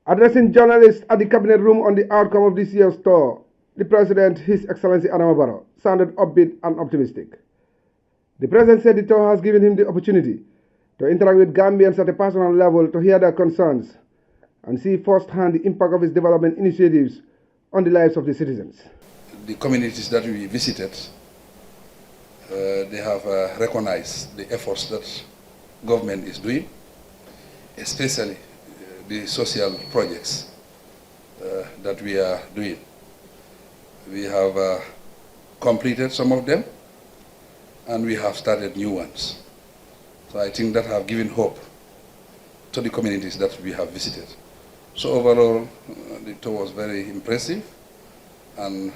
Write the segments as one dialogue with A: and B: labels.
A: Addressing journalists at the Cabinet Room on the outcome of this year's tour, the President, His Excellency Adama Barrow, sounded upbeat and optimistic. The President said the tour has given him the opportunity to interact with Gambians at a personal level to hear their concerns and see firsthand the impact of his development initiatives on the lives of the citizens.
B: The communities that we visited, they have recognized the efforts that government is doing, especially the social projects that we are doing. We have completed some of them, and we have started new ones. So I think that have given hope to the communities that we have visited. So overall, the tour was very impressive, and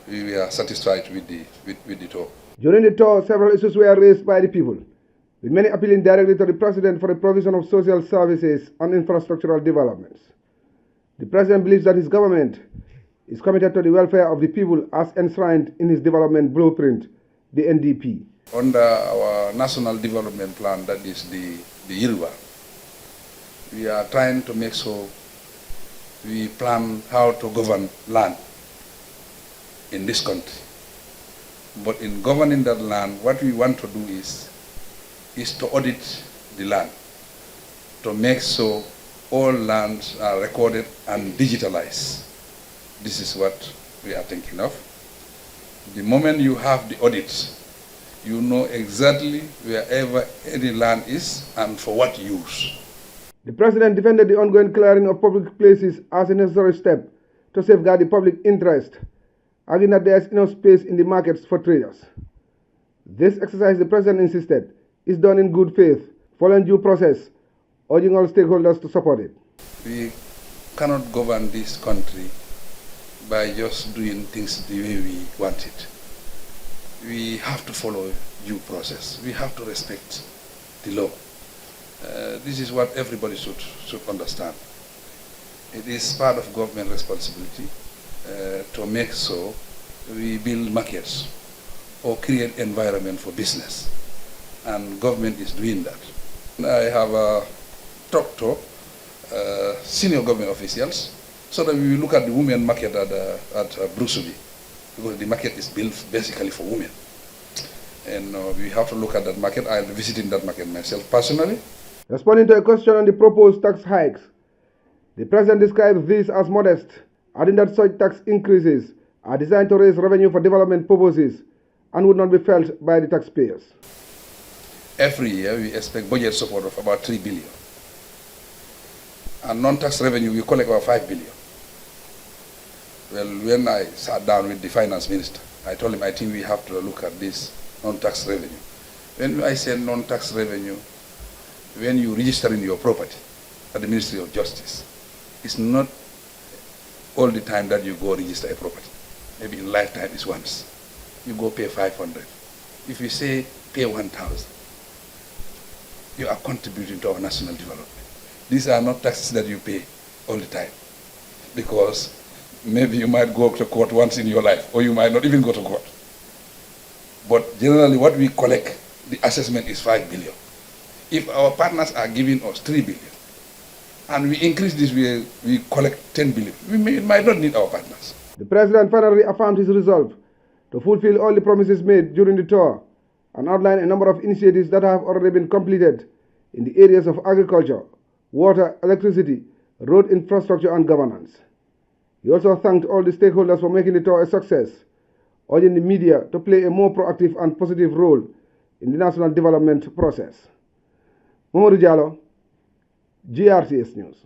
B: we are satisfied with the tour.
A: During the tour, several issues were raised by the people, with many appealing directly to the President for the provision of social services and infrastructural developments. The President believes that his government is committed to the welfare of the people as enshrined in his development blueprint, the NDP.
B: Under our National Development Plan, that is the YILWA, we are trying to make sure we plan how to govern land in this country. But in governing that land, what we want to do is to audit the land, to make sure all lands are recorded and digitalized. This is what we are thinking of. The moment you have the audit, you know exactly wherever any land is and for what use.
A: The President defended the ongoing clearing of public places as a necessary step to safeguard the public interest, arguing that there is enough space in the markets for traders. This exercise, the President insisted, is done in good faith, following due process, urging all stakeholders to support it.
B: We cannot govern this country by just doing things the way we want it. We have to follow due process. We have to respect the law. This is what everybody should understand. It is part of government responsibility to make sure we build markets or create environment for business. And government is doing that. I have talked to senior government officials so that we will look at the women market at Brusubi, because the market is built basically for women. And we have to look at that market. I'll be visiting that market myself personally.
A: Responding to a question on the proposed tax hikes, the President described these as modest, adding that such tax increases are designed to raise revenue for development purposes and would not be felt by the taxpayers.
B: Every year we expect budget support of about 3 billion. And non-tax revenue we collect about 5 billion. Well, when I sat down with the finance minister, I told him I think we have to look at this non-tax revenue. When I say non-tax revenue, when you register in your property at the Ministry of Justice, it's not all the time that you go register a property. Maybe in lifetime it's once. You go pay 500. If you say pay 1,000, you are contributing to our national development. These are not taxes that you pay all the time, because maybe you might go to court once in your life, or you might not even go to court. But generally what we collect, the assessment is 5 billion. If our partners are giving us 3 billion, and we increase this, we collect 10 billion, we might not need our partners.
A: The President finally affirmed his resolve to fulfill all the promises made during the tour and outlined a number of initiatives that have already been completed in the areas of agriculture, water, electricity, road infrastructure, and governance. He also thanked all the stakeholders for making the tour a success, urging the media to play a more proactive and positive role in the national development process. Momodou Jallow, GRCS News.